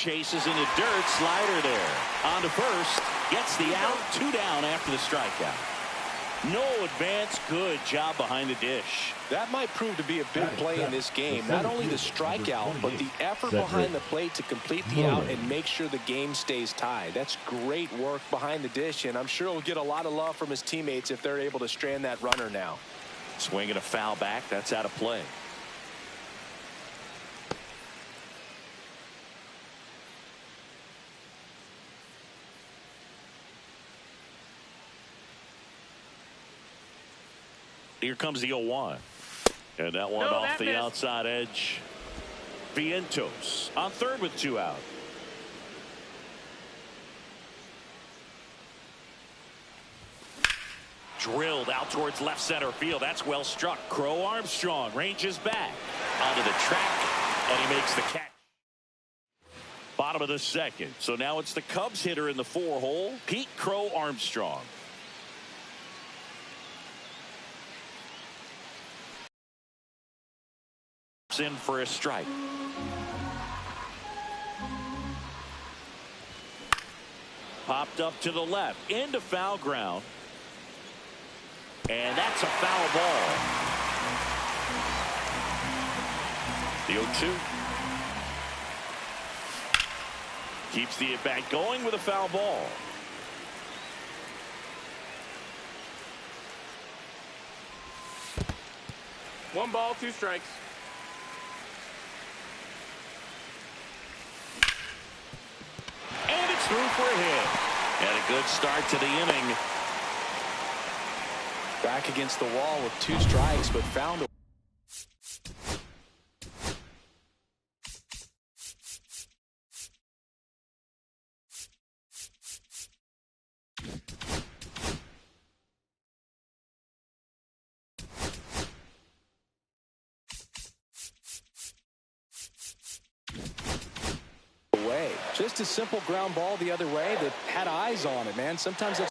chases in the dirt. Slider there. On to first. Gets the out. 2 down after the strikeout. No advance. Good job behind the dish. That might prove to be a big play in this game. Not only the strikeout, but the effort behind the plate to complete the out and make sure the game stays tied. That's great work behind the dish, and I'm sure he'll get a lot of love from his teammates if they're able to strand that runner now. Swinging a foul back. That's out of play. Here comes the 0-1. And that one off the outside edge. Vientos on third with 2 out. Drilled out towards left center field. That's well struck. Crow Armstrong ranges back onto the track, and he makes the catch. Bottom of the second. So now it's the Cubs hitter in the 4-hole, Pete Crow Armstrong. In for a strike. Popped up to the left into foul ground, and that's a foul ball. The 0-2 keeps the at bat going with a foul ball. One ball, 2 strikes. Through for a hit. And a good start to the inning. Back against the wall with 2 strikes, but found a way. Just a simple ground ball the other way that had eyes on it, man. Sometimes that's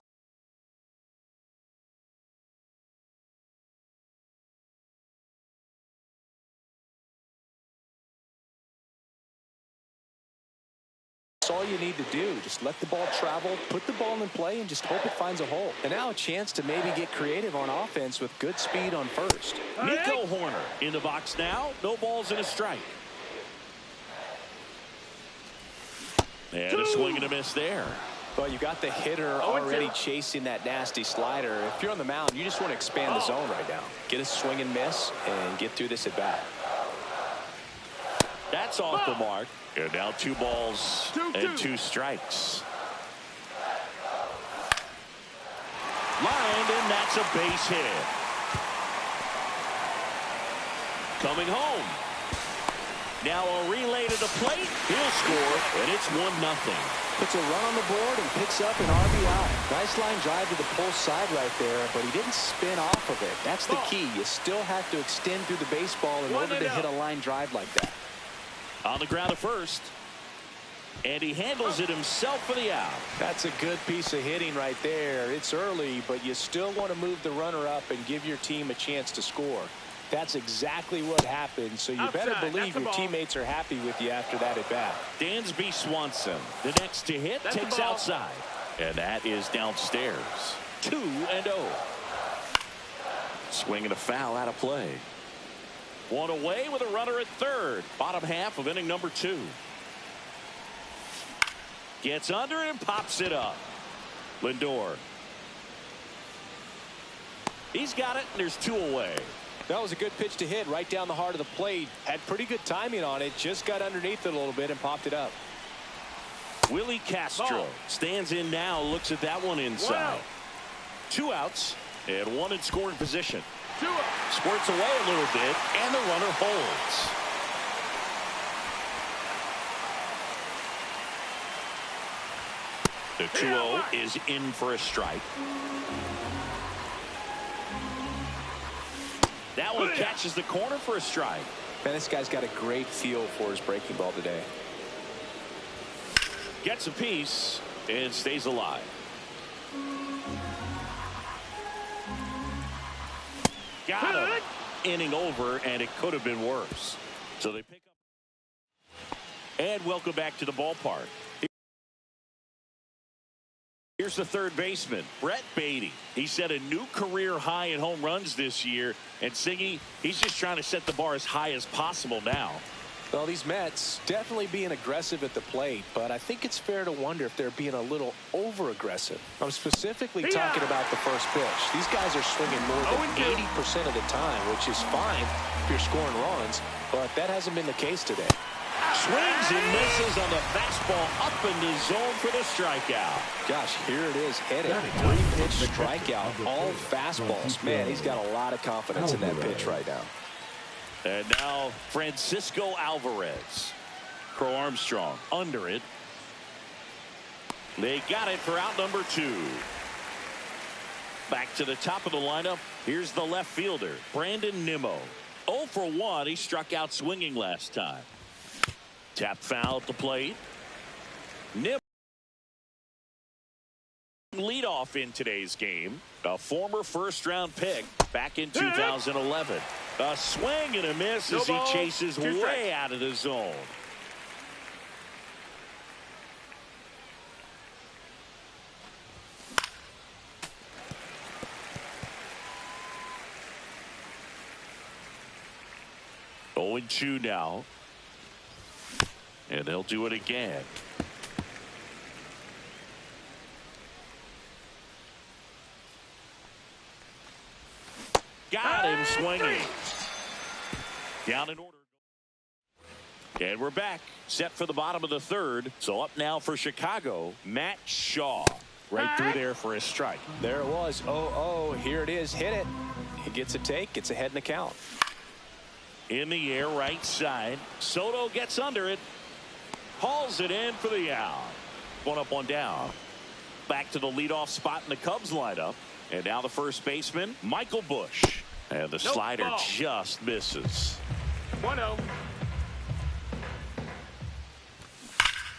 all you need to do. Just let the ball travel, put the ball in play, and just hope it finds a hole. And now a chance to maybe get creative on offense with good speed on first. Nico Horner in the box now. No balls and a strike. And a swing and a miss there. Well, you got the hitter already chasing that nasty slider. If you're on the mound, you just want to expand the zone right now. Get a swing and miss and get through this at bat. That's off the mark. And now 2 balls and 2 strikes. Lined, and that's a base hit. Coming home. Now a relay to the plate. He'll score, and it's 1-0. Puts a run on the board and picks up an RBI. Nice line drive to the pull side right there, but he didn't spin off of it. That's the key. You still have to extend through the baseball in order to hit a line drive like that. On the ground at first. And he handles it himself for the out. That's a good piece of hitting right there. It's early, but you still want to move the runner up and give your team a chance to score. That's exactly what happened, so you better believe your teammates are happy with you after that at bat. Dansby Swanson, the next to hit, takes outside. And that is downstairs. 2-0. Swinging a foul out of play. 1 away with a runner at third. Bottom half of inning number 2. Gets under and pops it up. Lindor. He's got it, and there's 2 away. That was a good pitch to hit right down the heart of the plate. Had pretty good timing on it. Just got underneath it a little bit and popped it up. Willie Castro stands in now. Looks at that one inside. 2 outs and 1 in scoring position. Squirts away a little bit, and the runner holds. The 2-0 is in for a strike. That one catches the corner for a strike. Man, this guy's got a great feel for his breaking ball today. Gets a piece and stays alive. Got him. Inning over, and it could have been worse. So they pick up. And welcome back to the ballpark. Here's the third baseman, Brett Beatty. He set a new career high in home runs this year. And Singy, he's just trying to set the bar as high as possible now. Well, these Mets definitely being aggressive at the plate, but I think it's fair to wonder if they're being a little over-aggressive. I'm specifically talking about the first pitch. These guys are swinging more than 80% of the time, which is fine if you're scoring runs, but that hasn't been the case today. Swings and misses on the fastball up in the zone for the strikeout. Gosh, here it is, headed. 3-pitch strikeout, all fastballs. Man, he's got a lot of confidence in that pitch right now. And now Francisco Alvarez. Crow Armstrong under it. They got it for out number 2. Back to the top of the lineup. Here's the left fielder, Brandon Nimmo. 0 for 1. He struck out swinging last time. Tap foul at the plate. Nimmo leadoff in today's game. A former first-round pick back in 2011. A swing and a miss as he chases way out of the zone. Oh, 0-2 now. And they'll do it again. Got him swinging. Down in order. And we're back. Set for the bottom of the third. So up now for Chicago, Matt Shaw. Right through there for his strike. There it was. 0-0. Here it is. Hit it. He gets a take. Gets ahead in the count. In the air, right side. Soto gets under it. Hauls it in for the out. 1 up, 1 down. Back to the leadoff spot in the Cubs lineup. And now the first baseman, Michael Busch. And the slider just misses. 1-0.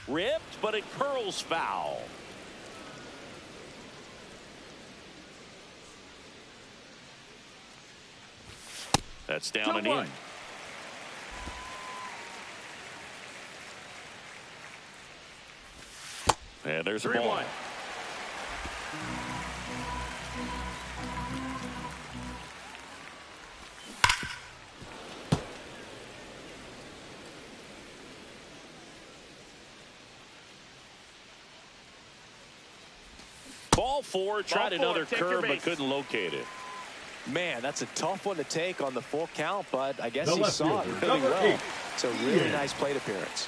Ripped, but it curls foul. That's down and in. And there's a ball. 3-1. Ball 4, tried another curve but couldn't locate it. Man, that's a tough one to take on the full count, but I guess he saw it really well. It's a really nice plate appearance.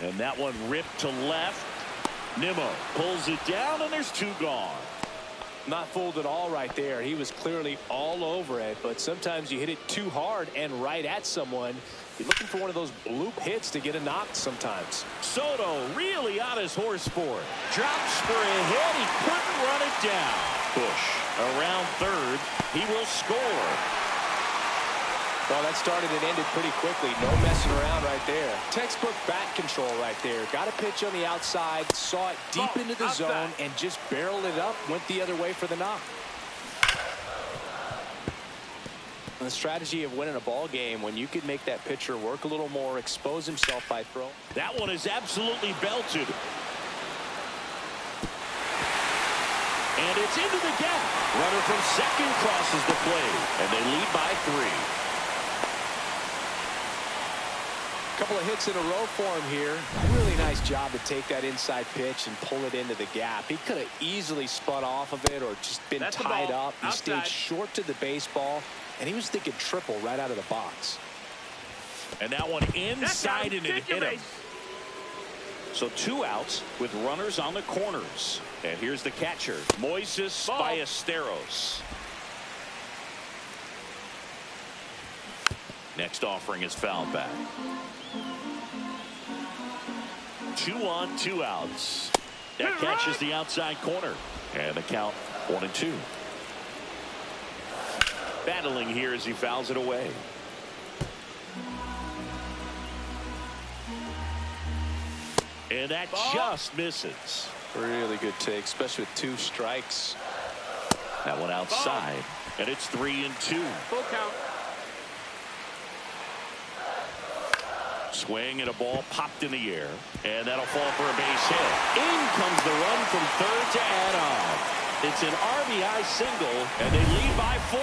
And that one ripped to left. Nimmo pulls it down, and there's 2 gone. Not fooled at all right there. He was clearly all over it, but sometimes you hit it too hard and right at someone. You're looking for one of those bloop hits to get a knock sometimes. Soto really on his horse for it. Drops for a hit. He couldn't run it down. Busch around third. He will score. Well, that started and ended pretty quickly. No messing around right there. Textbook bat control right there. Got a pitch on the outside, saw it deep into the zone, and just barreled it up, went the other way for the knock. The strategy of winning a ball game when you could make that pitcher work a little more, expose himself by throw. That one is absolutely belted. And it's into the gap. Runner from second crosses the plate, and they lead by 3. Couple of hits in a row for him here. Really nice job to take that inside pitch and pull it into the gap. He could have easily spun off of it or just been tied up. He stayed short to the baseball, and he was thinking triple right out of the box. And that one inside, and it hit him. So 2 outs with runners on the corners. And here's the catcher, Moises Ballesteros. Next offering is fouled back. 2 on, 2 outs. That catches the outside corner. And the count 1-2. Battling here as he fouls it away. And that just misses. Really good take, especially with 2 strikes. That one outside. And it's 3-2. Full count. Swing and a ball popped in the air. And that'll fall for a base hit. In comes the run from third to add on. It's an RBI single, and they lead by 4.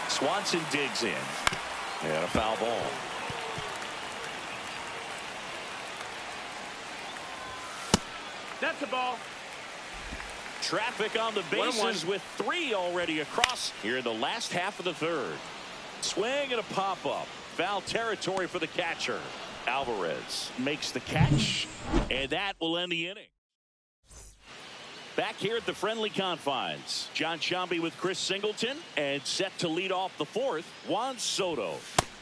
Swanson digs in. And a foul ball. That's a ball. Traffic on the bases with 3 already across here in the last half of the third. Swing and a pop-up. Foul territory for the catcher. Alvarez makes the catch, and that will end the inning. Back here at the friendly confines, John Sciambi with Chris Singleton, and set to lead off the 4th, Juan Soto.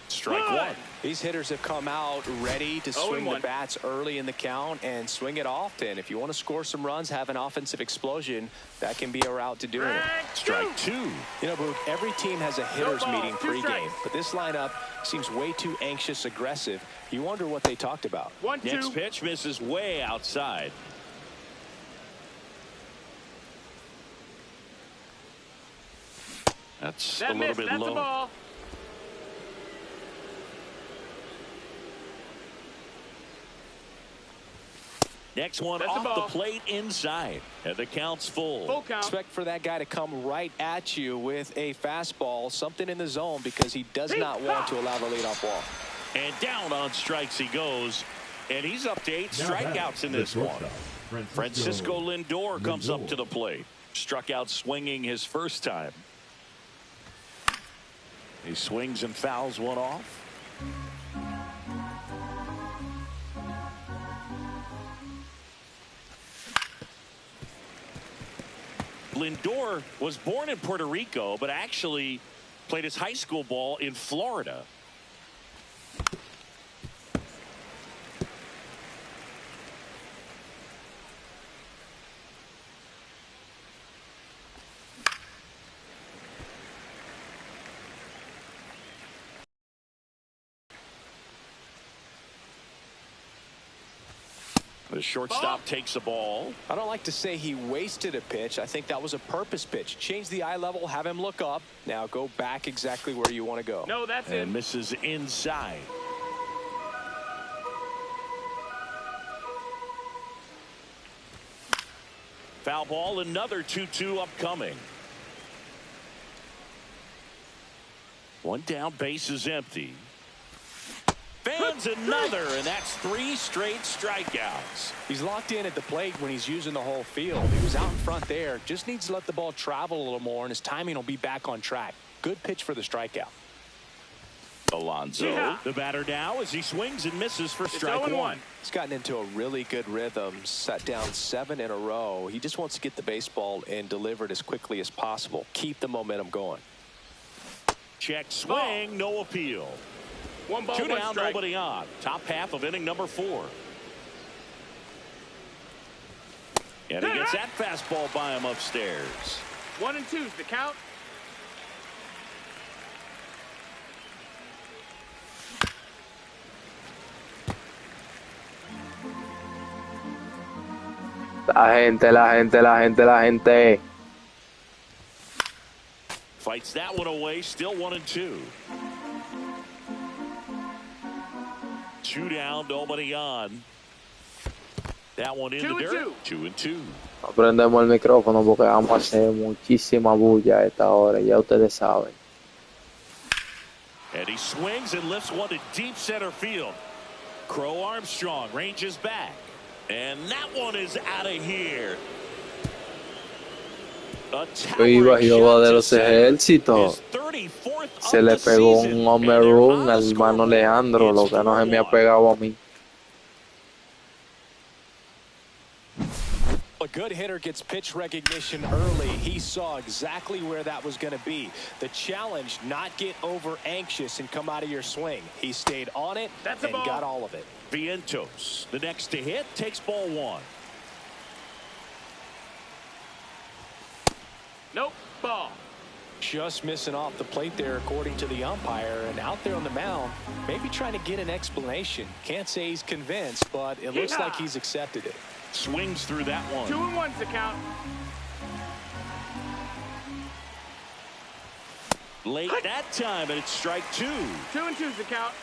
Strike 1. These hitters have come out ready to swing the bats early in the count and swing it often. If you want to score some runs, have an offensive explosion, that can be a route to doing it. Strike 2. You know, Boog, every team has a hitters meeting pregame, but this lineup seems way too anxious, aggressive. You wonder what they talked about. Next pitch misses way outside. That's a little bit low. A ball. Next one off the plate inside. And the count's full. Full count. Expect for that guy to come right at you with a fastball, something in the zone, because he does not want to allow the leadoff walk. And down on strikes he goes. And he's up to 8 strikeouts in this one. Francisco Lindor comes up to the plate. Struck out swinging his first time. He swings and fouls one off. Lindor was born in Puerto Rico, but actually played his high school ball in Florida. The shortstop takes the ball. I don't like to say he wasted a pitch. I think that was a purpose pitch. Change the eye level, have him look up. Now go back exactly where you want to go. No, that's it. And misses inside. Foul ball, another 2-2 upcoming. One down, base is empty. Fans another, and that's 3 straight strikeouts. He's locked in at the plate when he's using the whole field. He was out in front there. Just needs to let the ball travel a little more, and his timing will be back on track. Good pitch for the strikeout. Alonso, the batter now as he swings and misses for strike 1. He's gotten into a really good rhythm, set down 7 in a row. He just wants to get the baseball and deliver it as quickly as possible. Keep the momentum going. Check swing, no appeal. 1 ball, 2 1 down, strike. nobody on. Top half of inning number 4. And he gets that fastball by him upstairs. 1 and 2's the count. La gente. Fights that one away, still 1 and 2. 2 down, nobody on. That one in the dirt. 2 and 2. Prendemos el micrófono porque vamos a hacer muchísima bulla a esta hora, ya ustedes saben. And he swings and lifts one to deep center field. Crow Armstrong ranges back. And that one is out of here. Iba Jehová de los ejércitos. Se le pegó un home run al hermano Leandro, lo que no se me ha pegado a mí. A good hitter gets pitch recognition early. He saw exactly where that was going to be. The challenge, not get over anxious and come out of your swing. He stayed on it and got all of it. Vientos, the next to hit, takes ball 1. Nope, ball. Just missing off the plate there according to the umpire, and out there on the mound maybe trying to get an explanation. Can't say he's convinced, but it looks like he's accepted it. Swings through that one. 2 and 1's the count. Late that time, and it's strike 2. 2 and 2's the count.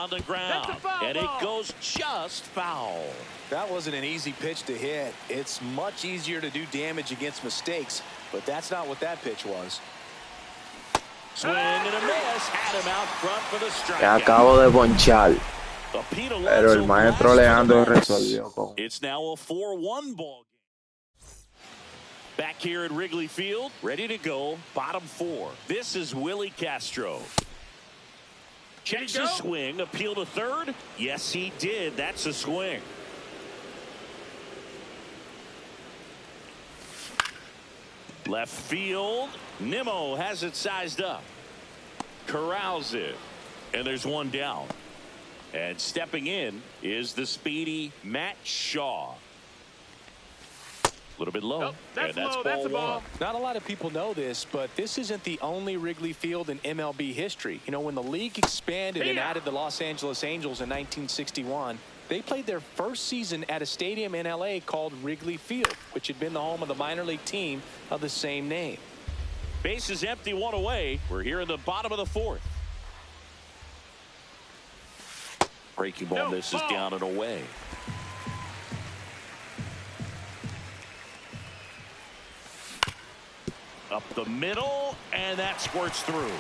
on the ground, and it goes just foul. That wasn't an easy pitch to hit. It's much easier to do damage against mistakes, but that's not what that pitch was. Swing and a miss. Had him out front for the strike. Que acabo de ponchar. Pero el maestro Leandro resolvió con. It's now a 4-1 ball game. Back here at Wrigley Field, ready to go. Bottom 4. This is Willie Castro. Checks his swing. Appeal to third. Yes, he did. That's a swing. Left field. Nimmo has it sized up. Corrals it. And there's one down. And stepping in is the speedy Matt Shaw. A little bit low. Oh, that's and that's low. ball That's a ball. one. Not a lot of people know this, but this isn't the only Wrigley Field in MLB history. You know, when the league expanded and added the Los Angeles Angels in 1961, they played their first season at a stadium in L.A. called Wrigley Field, which had been the home of the minor league team of the same name. Base is empty, one away. We're here in the bottom of the 4th. Breaking ball misses down and away. Up the middle, and that squirts through.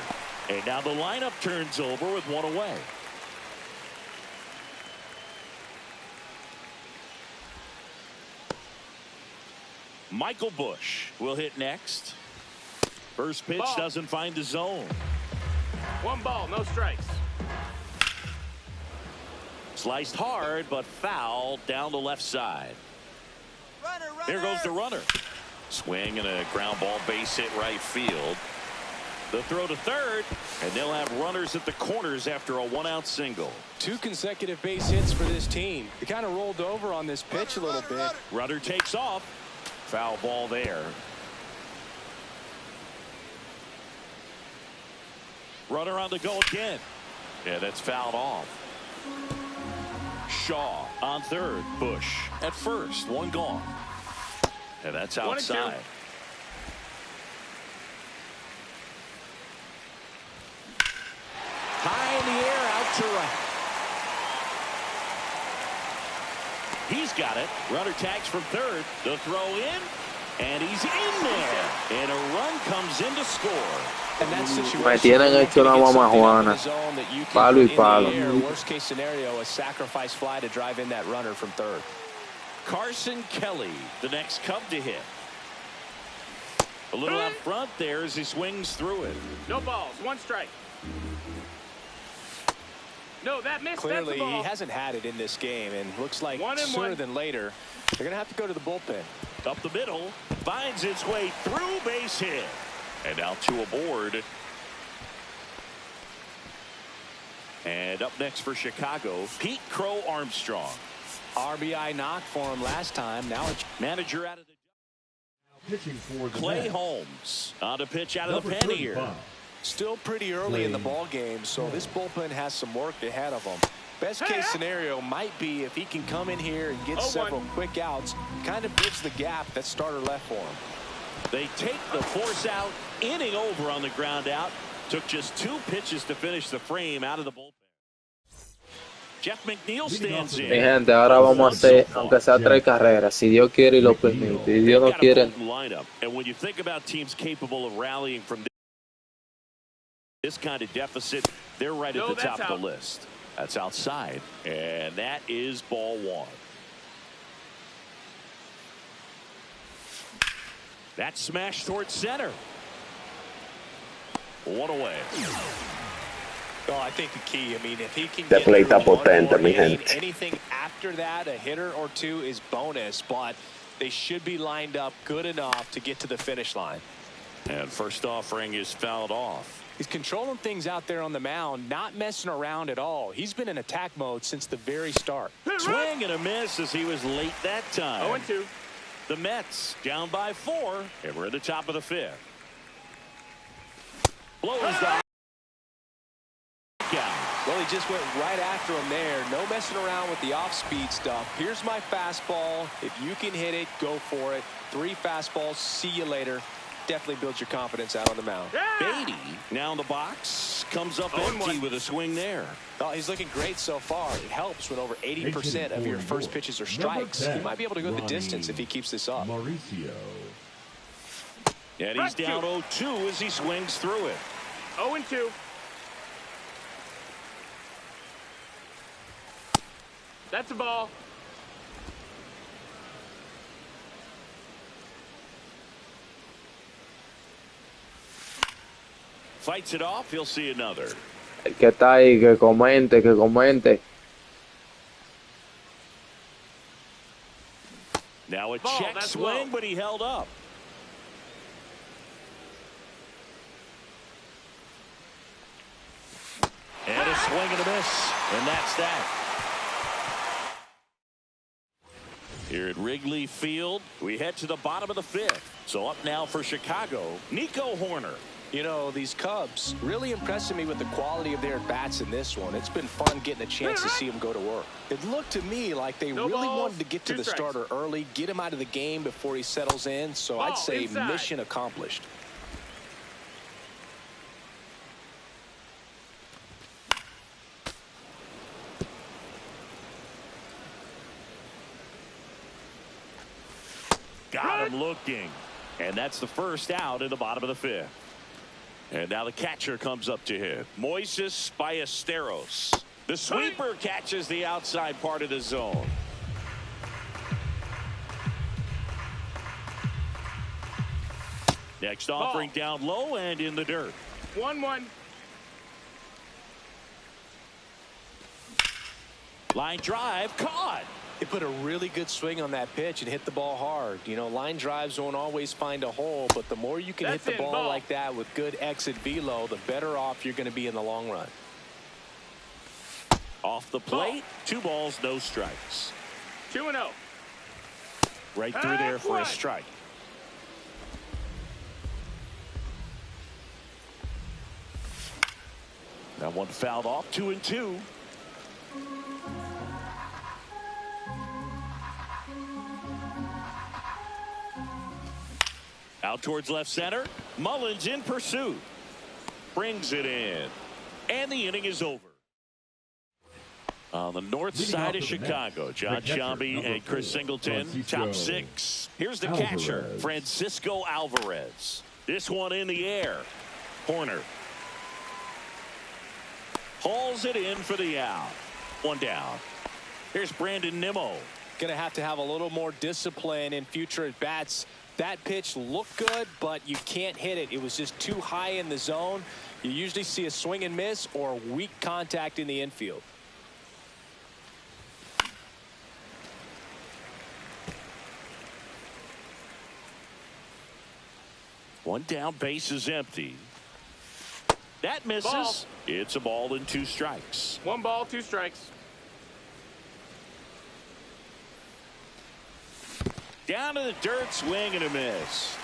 And now the lineup turns over with one away. Michael Busch will hit next. First pitch doesn't find the zone. 1 ball, no strikes. Sliced hard, but foul down the left side. There goes the runner. Swing and a ground ball, base hit right field. The throw to third, and they'll have runners at the corners after a 1-out single. 2 consecutive base hits for this team. They kind of rolled over on this pitch a little bit. Runner takes off. Foul ball there. Runner on the go again. Yeah, that's fouled off. Shaw on third. Busch at first. One gone. And that's outside. High in the air, out to right. He's got it. Runner tags from third. The throw in. And he's in there. And a run comes in to score. Me tienen hecho una mamajuana. Palo y palo. Worst case scenario, a sacrifice fly to drive in that runner from third. Carson Kelly, the next Cub to hit. A little out front there as he swings through it. No balls, 1 strike. No, that missed. Clearly, That's a ball. he hasn't had it in this game, and looks like sooner than later, they're going to have to go to the bullpen. Up the middle, finds its way through, base hit. And now 2 aboard. And up next for Chicago, Pete Crow Armstrong. RBI knock for him last time. Now it's manager out of the pitching for the Clay Mets. Holmes on to pitch out of the pen here. still pretty early in the ball game, so this bullpen has some work ahead of them. Best case scenario might be if he can come in here and get several quick outs, kind of bridge the gap that starter left for him. They take the force out, inning over on the ground out. Took just 2 pitches to finish the frame out of the bullpen. Jeff McNeil stands in. Mi gente, ahora vamos a hacer, aunque sea 3 carreras, si Dios quiere y lo permite. Si Dios no quiere. Lineup. And when you think about teams capable of rallying from this kind of deficit, they're right at the top of the list. That's outside, and that is ball 1. That smash towards center. 1 away. Well, I think the key, I mean, if he can get play está potente, mi gente. Anything after that, a hitter or 2 is bonus, but they should be lined up good enough to get to the finish line. And first offering is fouled off. He's controlling things out there on the mound, not messing around at all. He's been in attack mode since the very start. Swing and a miss as he was late that time. 0-2. The Mets down by 4, and we're at the top of the 5th. Blows the count. Well, he just went right after him there. No messing around with the off-speed stuff. Here's my fastball. If you can hit it, go for it. 3 fastballs. See you later. definitely builds your confidence out on the mound. Yeah. Beatty now in the box, comes up empty with a swing there. Oh, he's looking great so far. It helps when over 80% of your first pitches are strikes. He might be able to go the distance if he keeps this up. And he's down 0-2 as he swings through it. 0-2. That's a ball. Fights it off. He'll see another. El que está ahí, que comente, que comente. Now a check swing, but he held up. And a swing and a miss. And that's that. Here at Wrigley Field, we head to the bottom of the fifth. So up now for Chicago, Nico Horner. You know, these Cubs really impressing me with the quality of their bats in this one. It's been fun getting a chance to see them go to work. It looked to me like they really wanted to get to the starter early, get him out of the game before he settles in. So I'd say mission accomplished. Got him looking. And that's the first out in the bottom of the fifth. And now the catcher comes up to him. Moises Ballesteros. The sweeper catches the outside part of the zone. Next offering down low and in the dirt. 1-1. Line drive caught. He put a really good swing on that pitch and hit the ball hard. You know, line drives won't always find a hole, but the more you can hit the ball like that with good exit velo, the better off you're going to be in the long run. Off the plate, 2 balls, no strikes. 2-0. Right through there for a strike. That one fouled off, 2-2. Out towards left center. Mullins in pursuit. Brings it in. And the inning is over. On the north side of Chicago, John Sciambi and Chris Singleton, top 6. Here's the catcher, Francisco Alvarez. This one in the air. Horner hauls it in for the out. 1 down. Here's Brandon Nimmo. Going to have a little more discipline in future at bats. That pitch looked good, but you can't hit it. It was just too high in the zone. You usually see a swing and miss or weak contact in the infield. One down, base is empty. That misses. Ball. It's a ball and 2 strikes. 1 ball, 2 strikes. Down to the dirt, swing and a miss.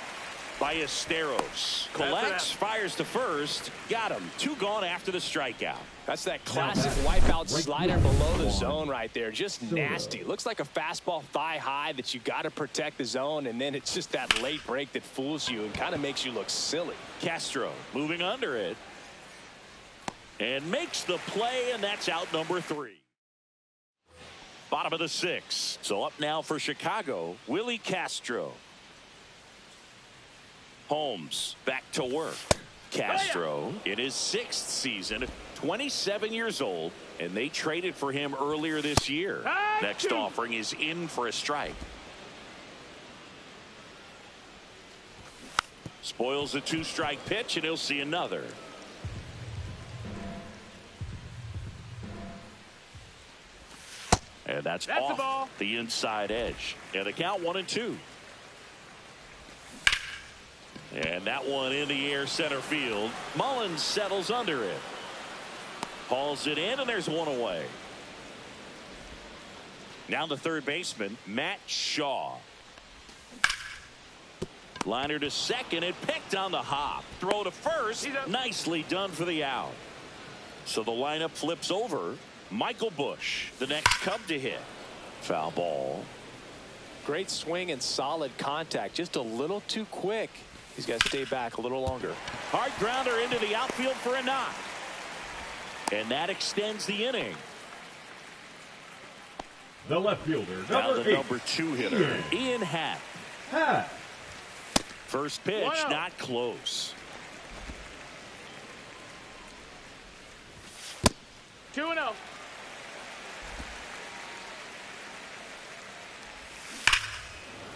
Ballesteros collects, fires to first. Got him. 2 gone after the strikeout. That's that classic wipeout slider below the zone right there. Just nasty. Looks like a fastball thigh high that you got to protect the zone, and then it's just that late break that fools you and kind of makes you look silly. Castro moving under it and makes the play, and that's out number 3. Bottom of the 6th. So up now for Chicago, Willie Castro. Holmes back to work. Castro in his 6th season, 27 years old, and they traded for him earlier this year. Next offering is in for a strike. Spoils a 2-strike pitch, and he'll see another. And that's off the inside edge. And the count 1-2. And that one in the air center field. Mullins settles under it. Hauls it in, and there's 1 away. Now the third baseman, Matt Shaw. Liner to second and picked on the hop. Throw to first. Nicely done for the out. So the lineup flips over. Michael Busch, the next Cub to hit. Foul ball. Great swing and solid contact. Just a little too quick. He's got to stay back a little longer. Hard grounder into the outfield for a knock. And that extends the inning. The left fielder, now the eight, number 2 hitter, Ian Happ. First pitch, not close. 2-0.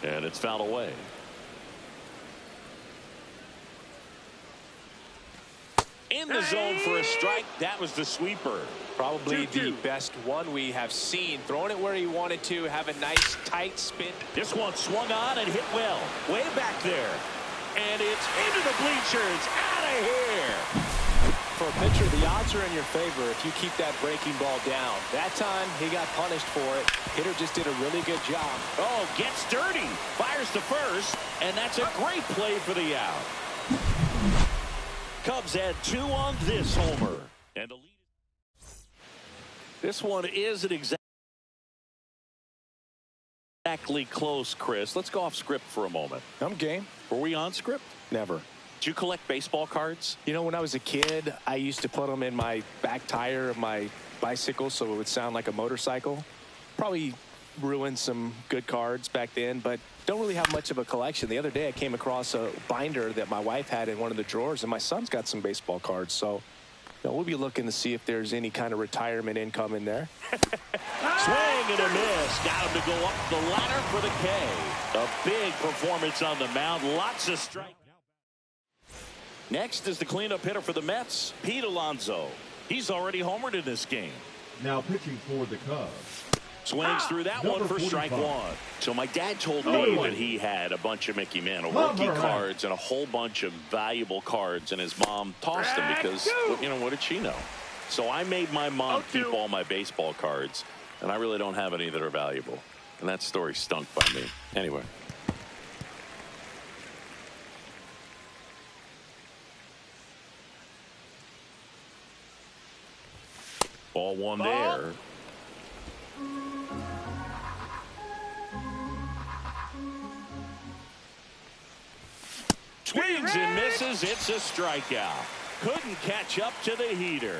And it's fouled away. In the zone for a strike. That was the sweeper. Probably the best one we have seen. Throwing it where he wanted to. Have a nice tight spin. This one swung on and hit well. Way back there. And it's into the bleachers. Out of here. For a pitcher, the odds are in your favor if you keep that breaking ball down. That time, he got punished for it. Hitter just did a really good job. Oh, gets dirty. Fires to first. And that's a great play for the out. Cubs had 2 on this homer. And the lead. This one isn't exactly close, Chris. Let's go off script for a moment. I'm game. Were we on script? Never. Did you collect baseball cards? You know, when I was a kid, I used to put them in my back tire of my bicycle so it would sound like a motorcycle. Probably ruined some good cards back then, but don't really have much of a collection. The other day I came across a binder that my wife had in one of the drawers, and my son's got some baseball cards. So we'll be looking to see if there's any kind of retirement income in there. Swing and a miss. Got him to go up the ladder for the K. A big performance on the mound. Lots of strikes. Next is the cleanup hitter for the Mets, Pete Alonso. He's already homered in this game. Now pitching for the Cubs. Swings through that one for strike 1. So my dad told me that he had a bunch of Mickey Mantle rookie cards and a whole bunch of valuable cards, and his mom tossed them because, what did she know? So I made my mom keep all my baseball cards, and I really don't have any that are valuable. And that story stunk by me. Anyway. Ball 1 there. Swings and misses. It's a strikeout. Couldn't catch up to the heater.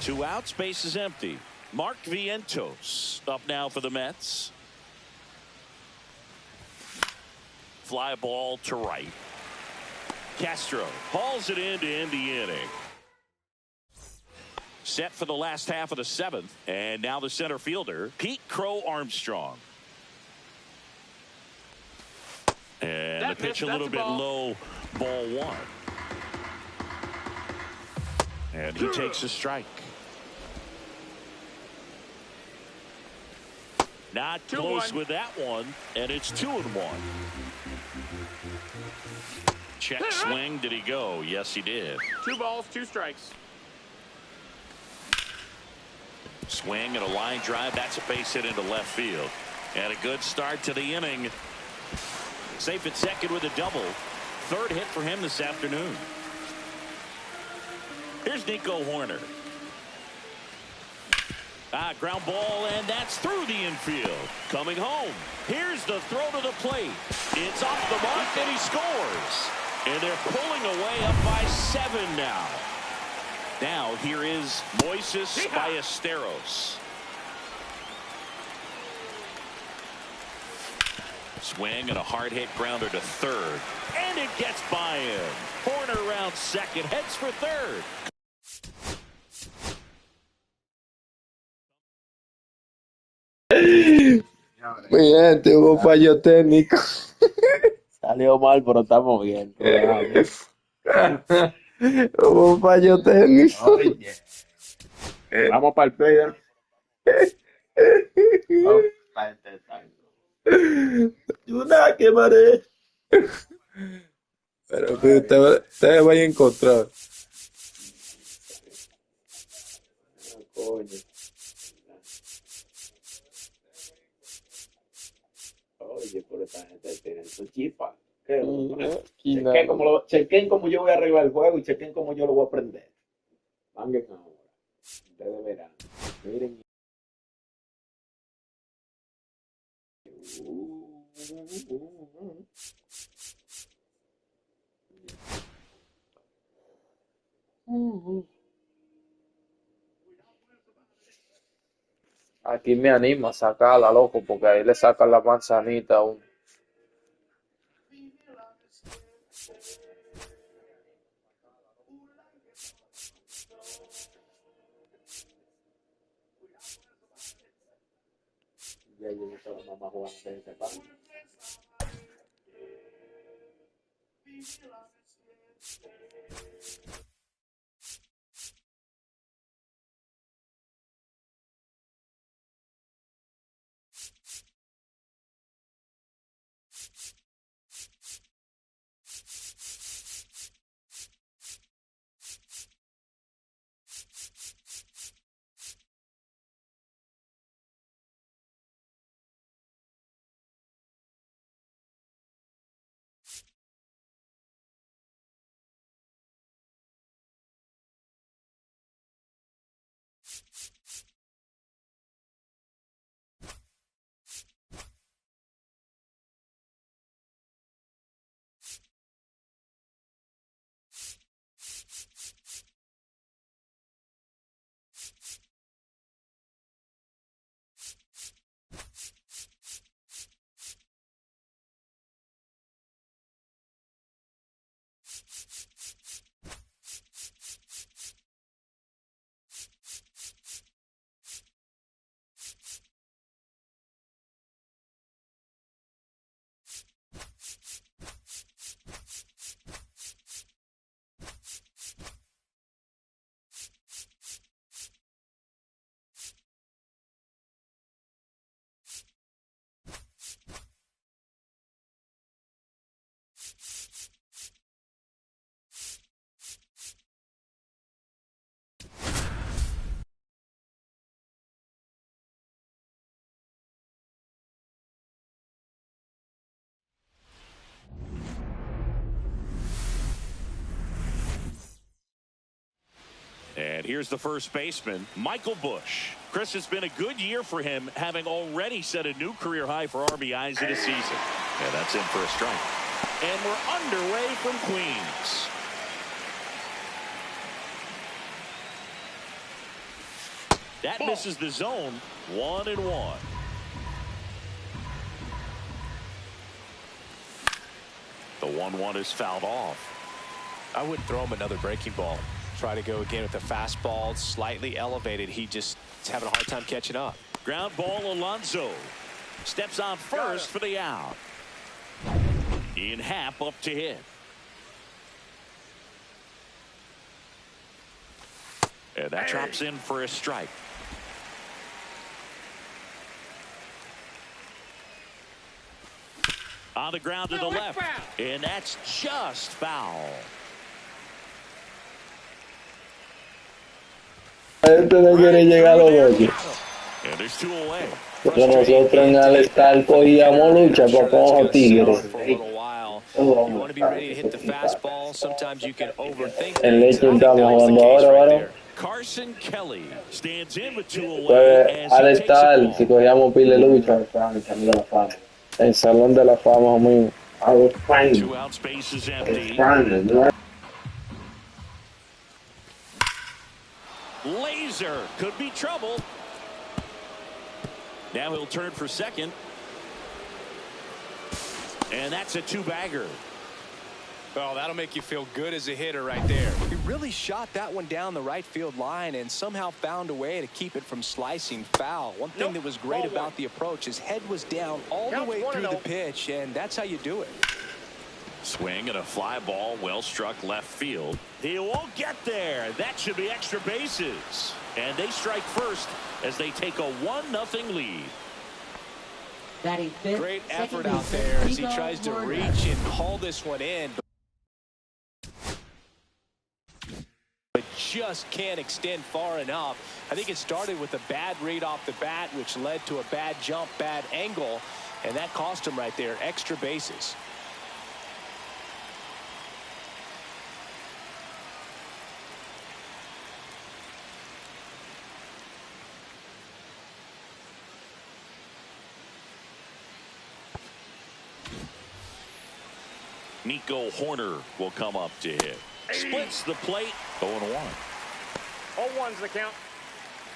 2 outs. Base is empty. Mark Vientos up now for the Mets. Fly ball to right. Castro hauls it in to end the inning. Set for the last half of the 7th. And now the center fielder, Pete Crow Armstrong. And the pitch a little bit low, ball 1. And he takes a strike. Not close with that one, and it's 2-1. Check swing. Did he go? Yes, he did. 2 balls, 2 strikes. Swing and a line drive. That's a base hit into left field. And a good start to the inning. Safe at second with a double. 3rd hit for him this afternoon. Here's Nico Horner. Ground ball, and that's through the infield. Coming home. Here's the throw to the plate. It's off the mark, and he scores. And they're pulling away up by 7 now. Now here is Moises Ballesteros. Swing and a hard hit grounder to 3rd. And it gets by him. Horner around 2nd, heads for 3rd. Mi gente, hubo fallo técnico. Salió mal, pero estamos bien. Hubo un fallo técnico. Oye, vamos para el player. Una que maré. Pero que ustedes vayan a encontrar. Coño. Oye, por esta gente tiene su chispa. Chequen como yo voy a arreglar el juego y chequen como yo lo voy a aprender. Manguen ahora. Ustedes verán. Miren. Aquí me anima a sacarla, loco, porque ahí le sacan la manzanita a uno. Ya yo no sé la mamá jugando en ese pan. And here's the first baseman, Michael Busch. Chris, it's been a good year for him, having already set a new career high for RBIs in a season. And that's in for a strike. And we're underway from Queens. That misses the zone. 1-1. The 1-1 is fouled off. I wouldn't throw him another breaking ball. Try to go again with the fastball, slightly elevated. He's having a hard time catching up. Ground ball, Alonso steps on first for the out. In half up to hit. And that drops in for a strike. On the ground to the left. And that's just foul. Este no quiere llegar a los Dodgers. And there's two away. Porque nosotros en All-Star cogíamos lucha para con los Tigres. You want to be ready to hit the fastball. Sometimes you can overthink En things. leche estamos jugando ahora, ¿verdad? Carson Kelly stands in with two away. Pues All-Star, si cogíamos pile lucha, el Salón de la Fama mío. 2 out, space is empty. Laser could be trouble. Now he'll turn for second. And that's a two-bagger. Well, that'll make you feel good as a hitter right there. He really shot that one down the right field line and somehow found a way to keep it from slicing foul. One thing that was great about the approach, his head was down all the way through the pitch, and that's how you do it. Swing and a fly ball, well struck left field. He won't get there. That should be extra bases. And they strike first as they take a 1-0 lead. Great effort out there as he tries to reach and haul this one in. But just can't extend far enough. I think it started with a bad read off the bat, which led to a bad jump, bad angle, and that cost him right there. Extra bases. Nico Horner will come up to hit. Splits the plate 0-1. 0-1's the count.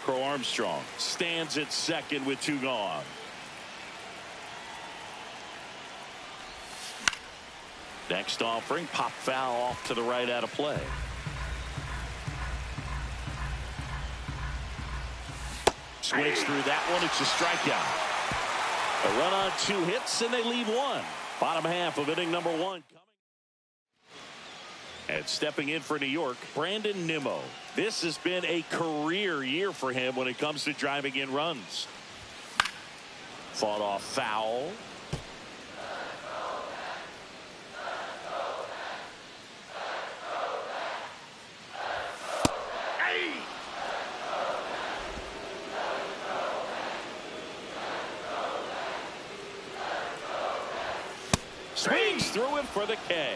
Crow Armstrong stands at second with 2 gone. Next offering, pop foul off to the right out of play. Swings through that one. It's a strikeout. A run on 2 hits, and they leave 1. Bottom half of inning number 1 coming. And stepping in for New York, Brandon Nimmo. This has been a career year for him when it comes to driving in runs. Fought off foul. Swings through it for the K.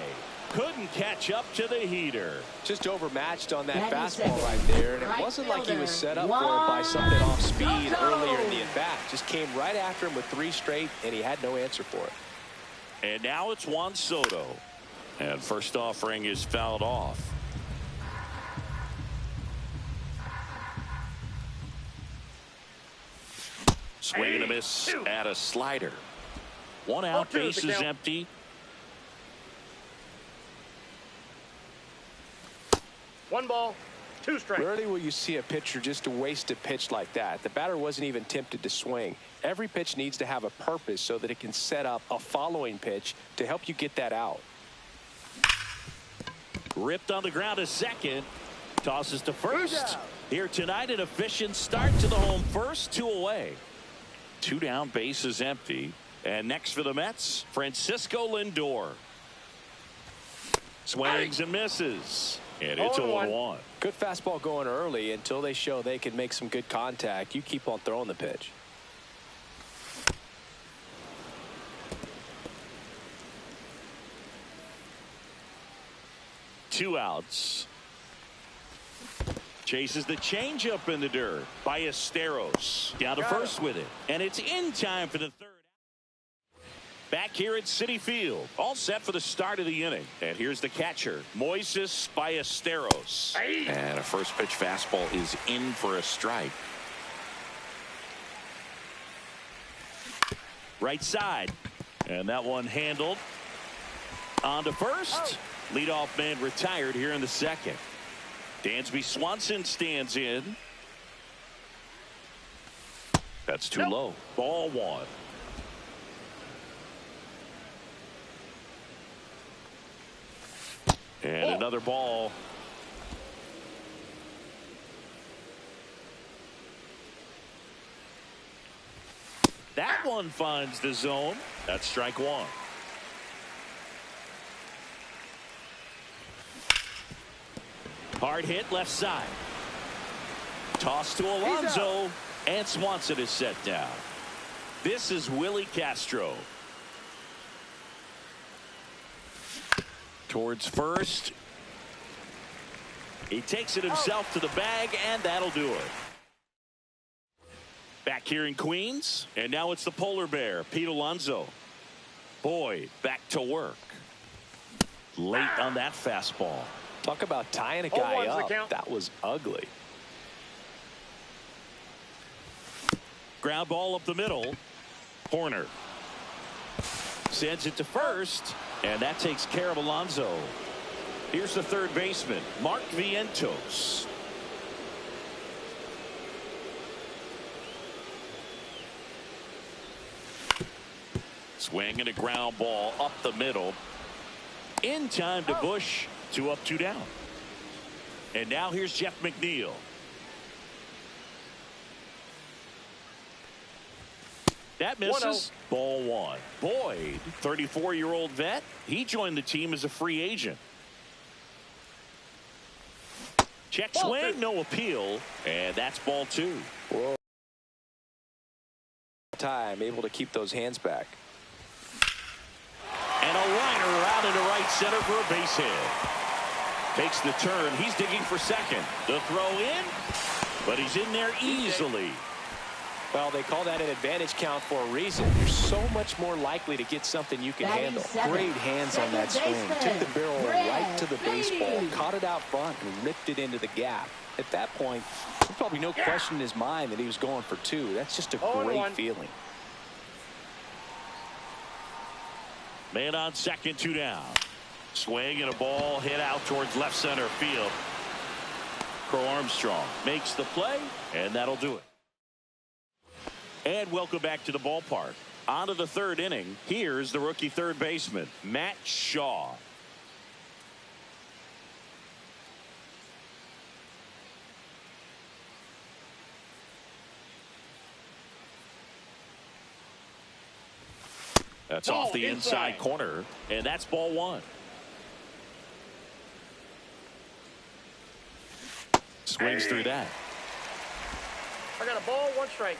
Couldn't catch up to the heater. Just overmatched on that fastball right there, and it wasn't like he was set up for it by something off speed earlier in the at-bat. Just came right after him with 3 straight, and he had no answer for it. And now it's Juan Soto. And first offering is fouled off. Swing and a miss at a slider. 1 out, base is empty. One ball, 2 strikes. Rarely will you see a pitcher just to waste a pitch like that. The batter wasn't even tempted to swing. Every pitch needs to have a purpose so that it can set up a following pitch to help you get that out. Ripped on the ground to second. Tosses to first. Here tonight, an efficient start to the home first. 2 away. 2 down, base is empty. And next for the Mets, Francisco Lindor. Swings and misses. And it's a 1-1. Good fastball going early until they show they can make some good contact. You keep on throwing the pitch. Two outs. Chases the changeup in the dirt. Ballesteros down to first with it. And it's in time for the 3rd. Back here at Citi Field, all set for the start of the inning. And here's the catcher, Moises Ballesteros. And a first pitch fastball is in for a strike. Right side. And that one handled. On to first. Leadoff man retired here in the 2nd. Dansby Swanson stands in. That's too low. Ball 1. And another ball. That one finds the zone. That's strike 1. Hard hit left side. Toss to Alonso. And Swanson is set down. This is Willie Castro. Towards first. He takes it himself to the bag, and that'll do it. Back here in Queens, and now it's the polar bear, Pete Alonso. Boyd back to work. Late on that fastball. Talk about tying a guy up. That was ugly. Ground ball up the middle. Horner sends it to first, and that takes care of Alonso. Here's the third baseman, Mark Vientos. Swing and a ground ball up the middle. In time to Bush. 2 up, 2 down. And now here's Jeff McNeil. That misses. Ball 1. Boyd, 34-year-old vet. He joined the team as a free agent. Check swing, no appeal. And that's ball 2. Whoa. Time able to keep those hands back. And a liner out into right center for a base hit. Takes the turn. He's digging for second. The throw in, but he's in there easily. Well, they call that an advantage count for a reason. You're so much more likely to get something you can handle. Great hands on that swing. Took the barrel right to the baseball, caught it out front, and ripped it into the gap. At that point, there's probably no question in his mind that he was going for 2. That's just a great feeling. Man on second, 2 down. Swing and a ball hit out towards left center field. Crow Armstrong makes the play, and that'll do it. And welcome back to the ballpark. On to the 3rd inning. Here's the rookie third baseman, Matt Shaw. That's off the inside corner, and that's ball 1. Swings through that. I got a ball, 1 strike.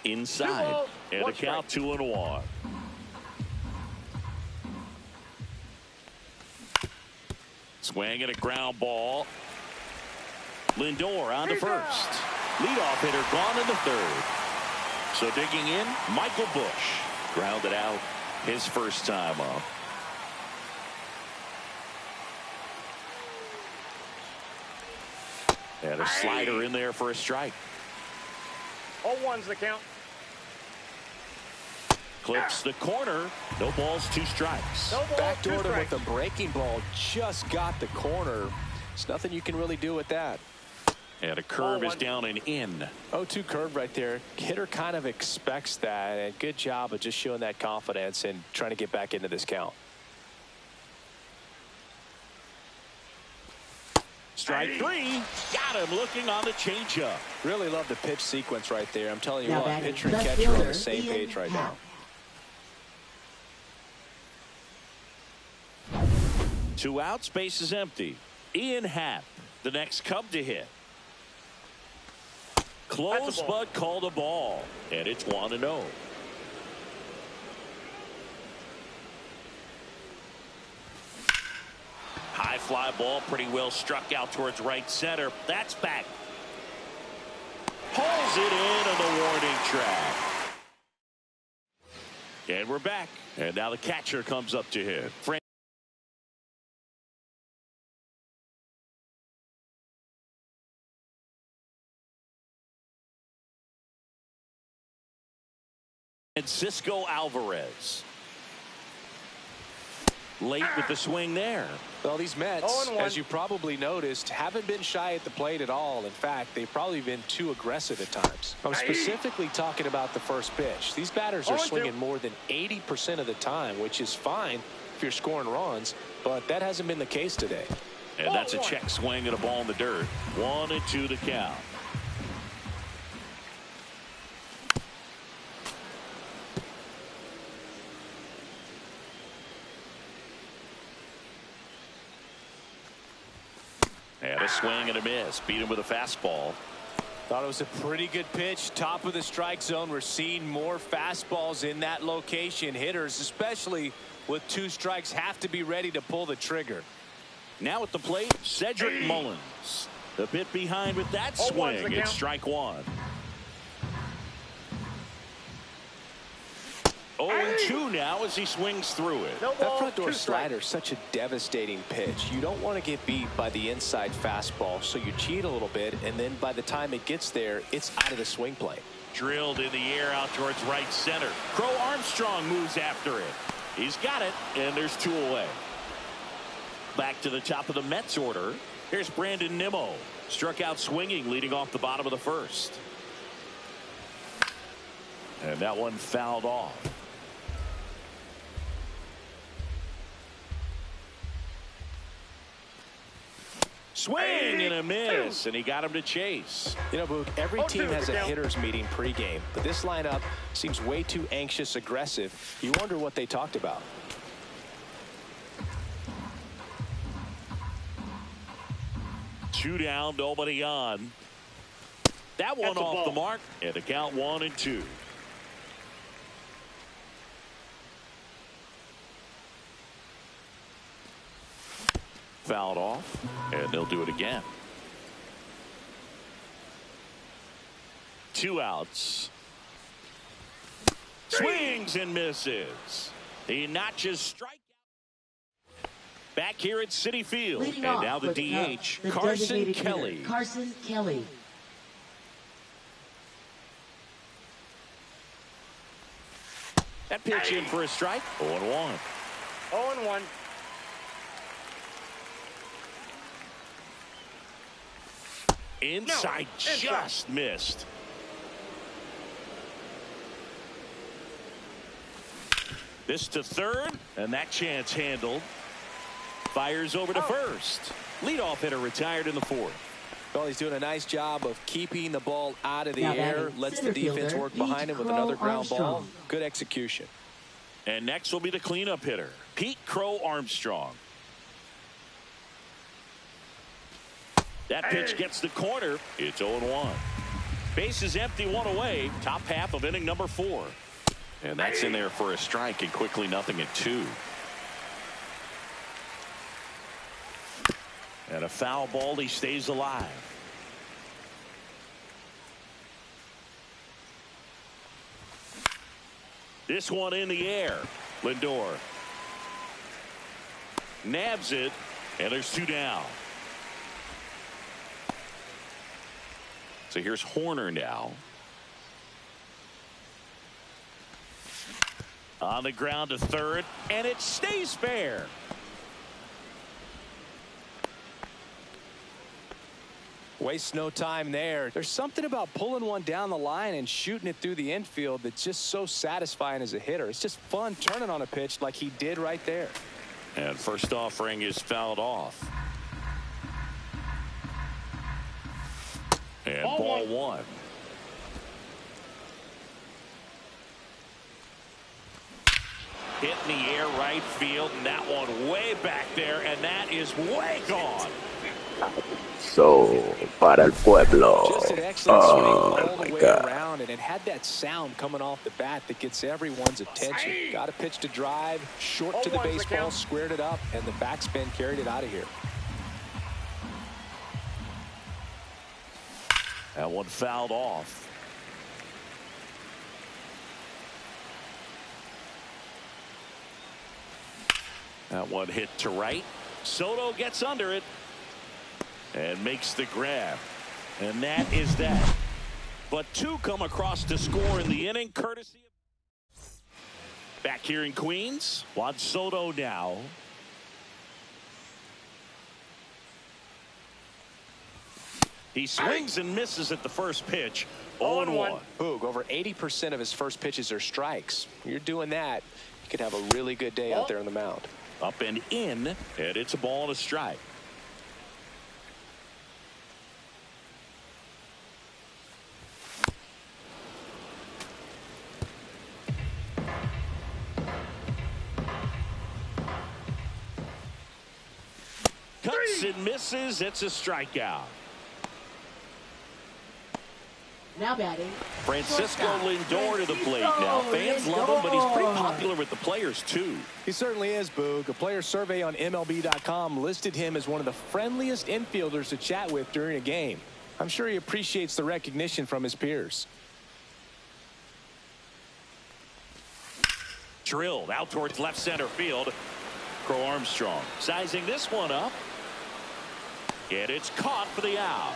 Inside, and a count 2-1. Swing and a ground ball. Lindor on to first. Leadoff hitter gone in the 3rd. So digging in, Michael Busch grounded out his first time up. And a slider in there for a strike. 0-1's the count. Clips the corner. No balls, 2 strikes. No ball, Backdoored 2 him with strikes. the breaking ball. Just got the corner. There's nothing you can really do with that. And a curve is down and in. 0-2 curve right there. Hitter kind of expects that. And good job of just showing that confidence and trying to get back into this count. Strike 3. Got him looking on the changeup. Really love the pitch sequence right there. I'm telling you Now what, batting pitcher and left catcher on fielder, the same Ian page right now. Happ. 2 outs, base is empty. Ian Happ, the next Cub to hit. Close but called a ball, and it's 1-0. High fly ball, pretty well struck out towards right center. That's back. Pulls it in on the warning track. And we're back. And now the catcher comes up to hit. Francisco Alvarez. Late with the swing there. Well, these Mets, 0-1. as you probably noticed, haven't been shy at the plate at all. In fact, they've probably been too aggressive at times. I'm specifically talking about the first pitch. These batters are 0-2. swinging more than 80% of the time, which is fine if you're scoring runs, but that hasn't been the case today. And that's a check swing and a ball in the dirt. 1-2 the count. And a swing and a miss. Beat him with a fastball. Thought it was a pretty good pitch. Top of the strike zone. We're seeing more fastballs in that location. Hitters, especially with 2 strikes, have to be ready to pull the trigger. Now at the plate, Cedric Mullins. The bit behind with that swing. It's strike 1. 0-2 now as he swings through it. No That ball, front door 2 strikes. slider is such a devastating pitch. You don't want to get beat by the inside fastball, so you cheat a little bit, and then by the time it gets there, it's out of the swing plane. Drilled in the air out towards right center. Crow Armstrong moves after it. He's got it, and there's 2 away. Back to the top of the Mets order. Here's Brandon Nimmo. Struck out swinging, leading off the bottom of the 1st. And that one fouled off. Swing and a miss, and he got him to chase. You know, Boog, every team has a hitters meeting pregame, but this lineup seems way too anxious, aggressive. You wonder what they talked about. Two down, nobody on. That one off the mark, and the count 1-2. Fouled off, and they'll do it again. 2 outs. Swings and misses. He notches strike. Back here at Citi Field. Leading and off now the DH, Carson Kelly. Carson Kelly. That pitch in for a strike. 0-1. 0-1. Inside, just missed. This to third, and that chance handled. Fires over to first. Leadoff hitter retired in the 4th. Well, he's doing a nice job of keeping the ball out of the air. Lets the defense work behind him with another ground ball. Good execution. And next will be the cleanup hitter, Pete Crow Armstrong. That pitch gets the corner. It's 0-1. Base is empty, 1 away. Top half of inning number 4. And that's in there for a strike, and quickly 0-2. And a foul ball. He stays alive. This one in the air. Lindor nabs it, and there's 2 down. So here's Horner now. On the ground to third, and it stays fair. Waste no time there. There's something about pulling one down the line and shooting it through the infield that's just so satisfying as a hitter. It's just fun turning on a pitch like he did right there. And first offering is fouled off. And ball 1. Hit in the air right field, and that one way back there, and that is way gone. So, para el pueblo. Just an excellent swing all the way around, and it had that sound coming off the bat that gets everyone's attention. Got a pitch to drive, short to the baseball, squared it up, and the backspin carried it out of here. That one fouled off. That one hit to right. Soto gets under it and makes the grab. And that is that. But 2 come across to score in the inning, courtesy of... Back here in Queens, Juan Soto now. He swings and misses at the first pitch. 0-1. Boog, over 80% of his first pitches are strikes. You're doing that, you could have a really good day out there on the mound. Up and in, and it's a ball and a strike. Cuts and misses. It's a strikeout. Now batting, Francisco Lindor to the plate now. Fans love him, but he's pretty popular with the players, too. He certainly is, Boog. A player survey on MLB.com listed him as one of the friendliest infielders to chat with during a game. I'm sure he appreciates the recognition from his peers. Drilled out towards left center field. Crow Armstrong sizing this one up. And it's caught for the out.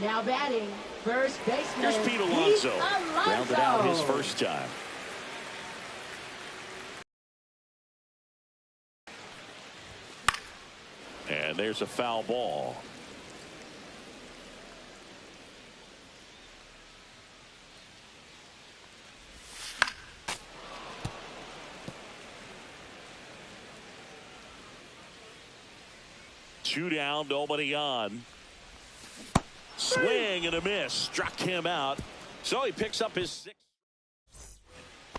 now batting, first baseman. Here's Pete Alonso. Rounded out his first time. And there's a foul ball. Two down, nobody on. Swing and a miss. Struck him out. So he picks up his sixth.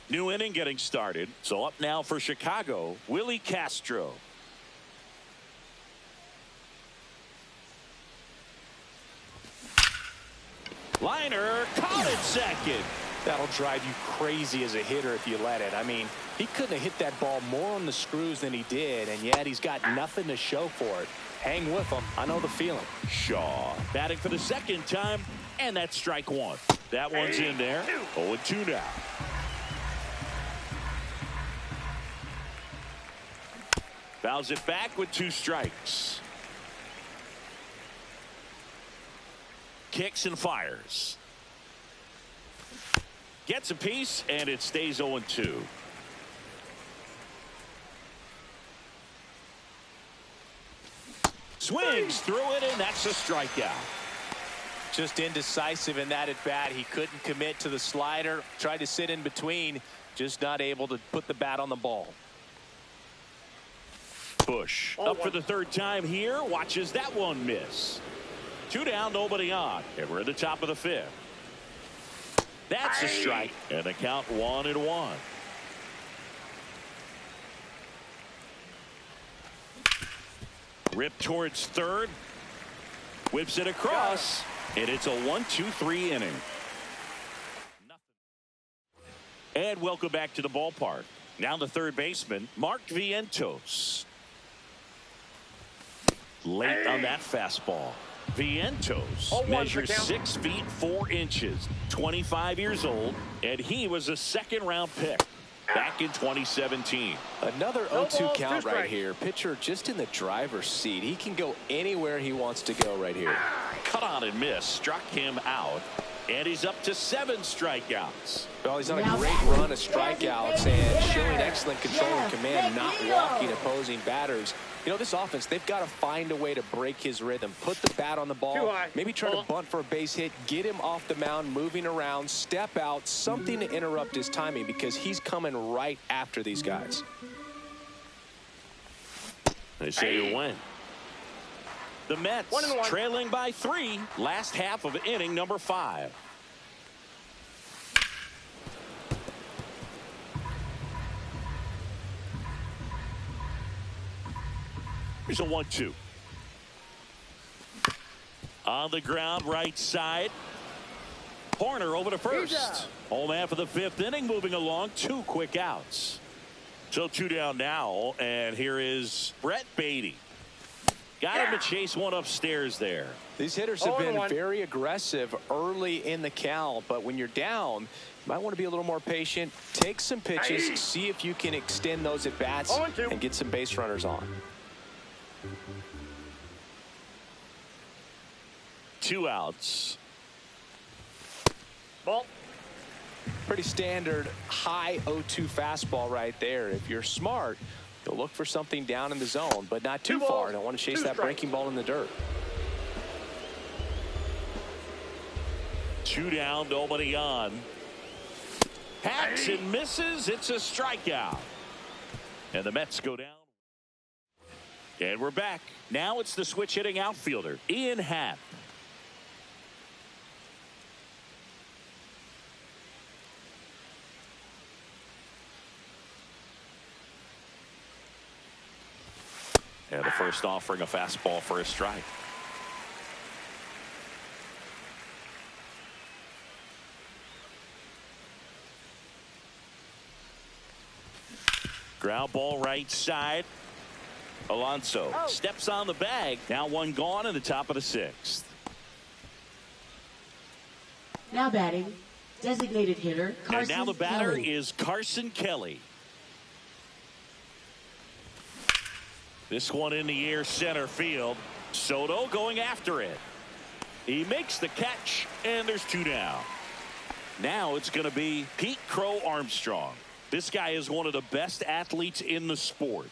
New inning getting started. So up now for Chicago, Willie Castro. Liner caught it second. That'll drive you crazy as a hitter if you let it. I mean, he couldn't have hit that ball more on the screws than he did, and yet he's got nothing to show for it. hang with them. I know the feeling. Shaw batting for the second time, and that's strike one. That one's in there. 0-2 now. Fouls it back with 2 strikes. Kicks and fires. Gets a piece, and it stays 0-2. Swings through it, and that's a strikeout. Just indecisive in that at bat. He couldn't commit to the slider. Tried to sit in between. Just not able to put the bat on the ball. Bush up for the 3rd time here. Watches that one miss. 2 down, nobody on. And we're at the top of the 5th. That's a strike. And the count 1-1. Rip towards 3rd. Whips it across. And it's a 1-2-3 inning. And welcome back to the ballpark. Now the 3rd baseman, Mark Vientos. Late on that fastball. Vientos measures 6 feet 4 inches, 25 years old, and he was a 2nd-round pick back in 2017. Another 0-2 count right here. Pitcher just in the driver's seat. He can go anywhere he wants to go right here. Cut on and miss, struck him out, and he's up to 7 strikeouts. Well, he's on a great run of strikeouts and showing excellent control and command, not walking opposing batters. You know, this offense, they've got to find a way to break his rhythm, put the bat on the ball, maybe try to bunt for a base hit, get him off the mound, moving around, step out, something to interrupt his timing because he's coming right after these guys. They say you win. The Mets trailing by 3, last half of inning number 5. Here's a 1-2. On the ground, right side. Horner over to first. Home half of the 5th inning, moving along. 2 quick outs. So 2 down now, and here is Brett Beatty. Got him to chase one upstairs there. These hitters have been very aggressive early in the count, but when you're down, you might want to be a little more patient. Take some pitches, see if you can extend those at bats and get some base runners on. 2 outs. Ball. Pretty standard high 0-2 fastball right there. If you're smart, you'll look for something down in the zone, but not too far. Don't want to chase that breaking ball in the dirt. 2 down, nobody on. Hacks and misses. It's a strikeout. And the Mets go down. And we're back. Now it's the switch hitting outfielder, Ian Happ. And the first offering a fastball for a strike. Ground ball right side. Alonso steps on the bag. Now 1 gone in the top of the 6th. Now batting, designated hitter Carson And now the batter Kelly. is Carson Kelly. This one in the air, center field. Soto going after it. He makes the catch, and there's 2 down. Now it's going to be Pete Crow Armstrong. This guy is one of the best athletes in the sport.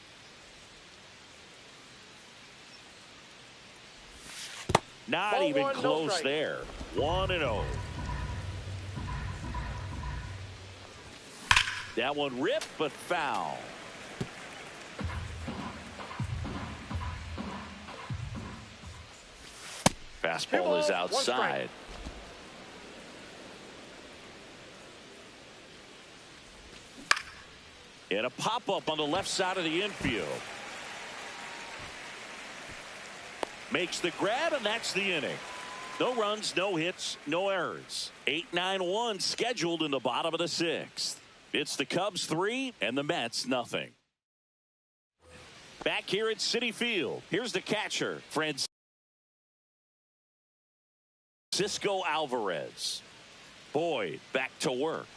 Not Ball even 1, no close strike. there. 1-0. That one ripped, but foul. Fastball is outside. And a pop-up on the left side of the infield. Makes the grab, and that's the inning. No runs, no hits, no errors. 8-9-1 scheduled in the bottom of the 6th. It's the Cubs 3 and the Mets nothing. Back here at Citi Field, here's the catcher, Francisco Alvarez. Boyd back to work.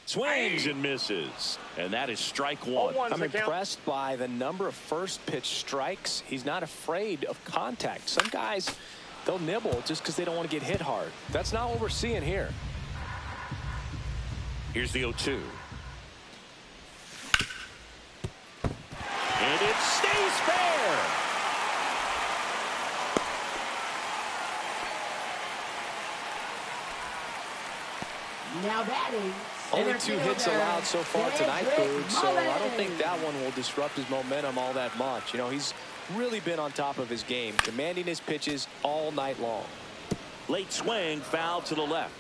Swings and misses. And that is strike one. I'm impressed by the number of first pitch strikes. He's not afraid of contact. Some guys, they'll nibble just because they don't want to get hit hard. That's not what we're seeing here. Here's the 0-2. And it stays fair. Now batting. Only 2 hits allowed so far tonight, Boog, so I don't think that one will disrupt his momentum all that much. You know, he's really been on top of his game, commanding his pitches all night long. Late swing, foul to the left.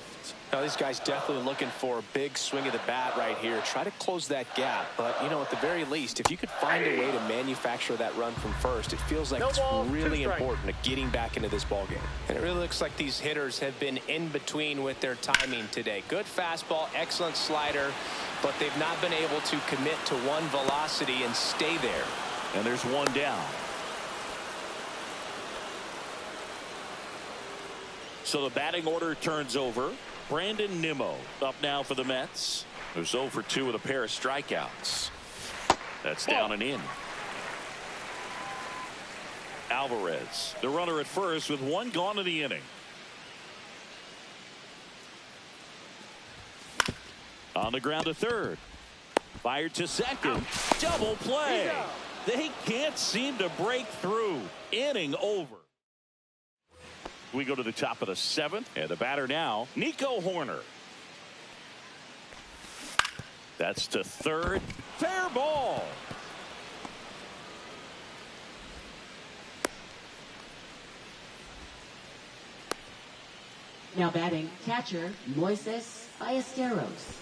Now, this guy's definitely looking for a big swing of the bat right here. Try to close that gap. But, you know, at the very least, if you could find a way to manufacture that run from first, it feels like it's really important to getting back into this ballgame. And it really looks like these hitters have been in between with their timing today. Good fastball, excellent slider, but they've not been able to commit to one velocity and stay there. And there's one down. So the batting order turns over. Brandon Nimmo up now for the Mets. Who's 0 for 2 with a pair of strikeouts. That's down and in. Alvarez, the runner at first with 1 gone in the inning. On the ground to third. Fired to second. Double play. They can't seem to break through. Inning over. We go to the top of the 7th, and the batter now, Nico Horner. That's to third. Fair ball. Now batting, catcher, Moises Ballesteros.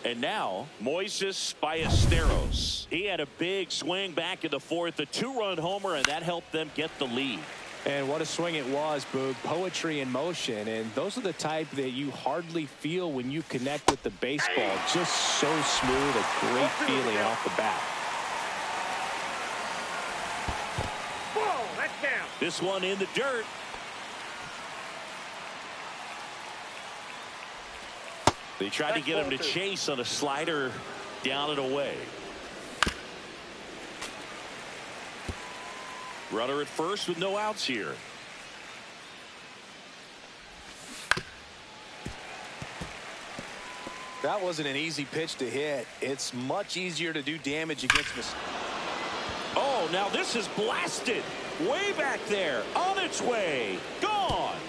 And now, Moises Ballesteros. He had a big swing back in the 4th, a 2-run homer, and that helped them get the lead. And what a swing it was, Boog. Poetry in motion. And those are the type that you hardly feel when you connect with the baseball. Just so smooth, a great feeling off the bat. Whoa, that's down. This one in the dirt. They tried to get him to chase on a slider down and away. Runner at first with no outs here. That wasn't an easy pitch to hit. It's much easier to do damage against mistakes. Oh, now this is blasted. Way back there. On its way. Gone.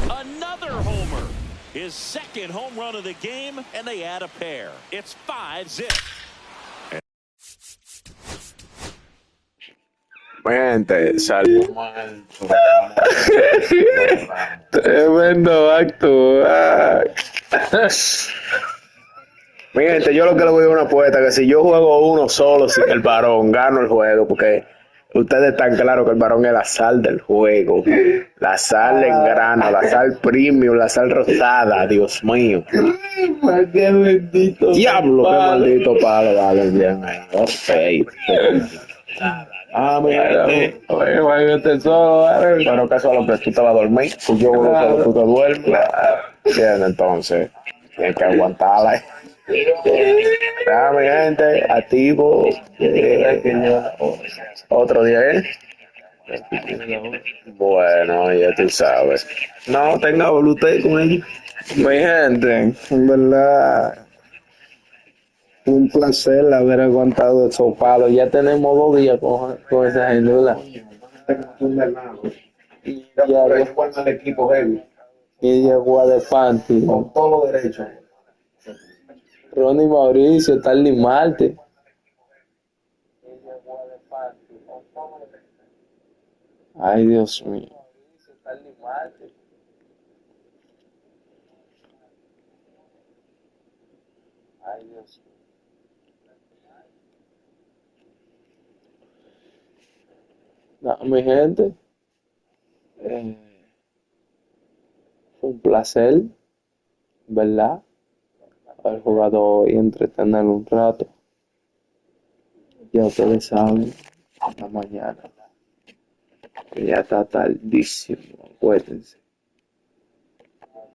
Another homer. His 2nd home run of the game, and they add a pair. It's 5-zip. Mi gente, salimos tremendo acto. Mi gente, yo lo que le voy a dar una apuesta que si yo juego uno solo sin el varón, gano el juego, porque ustedes están claros que el varón es la sal del juego. La sal en grano, la sal premium, la sal rosada, Dios mío. Qué bendito. Diablo, qué maldito palo, vale, bien ahí. Mira, oye, solo, pero que solo que tú te vas a dormir, pues yo solo tú te duermes. Bien, entonces, tienes que aguantarla. Mi gente, activo. Otro día, Bueno, ya tú sabes. No, tenga voluntad con ellos. Mi gente, en verdad. Un placer haber aguantado esos palos. Ya tenemos 2 días con esa gente, ¿verdad? Y ya recuerda el equipo heavy. Y llegó de Fanti. Con todo derecho. Ronnie Mauricio, Tarly Marte. Ay, Dios mío. Ay, Dios mío. No, mi gente, fue un placer, ¿verdad? Haber jugado y entretener un rato. Ya ustedes saben, hasta mañana. Que ya está tardísimo, acuérdense.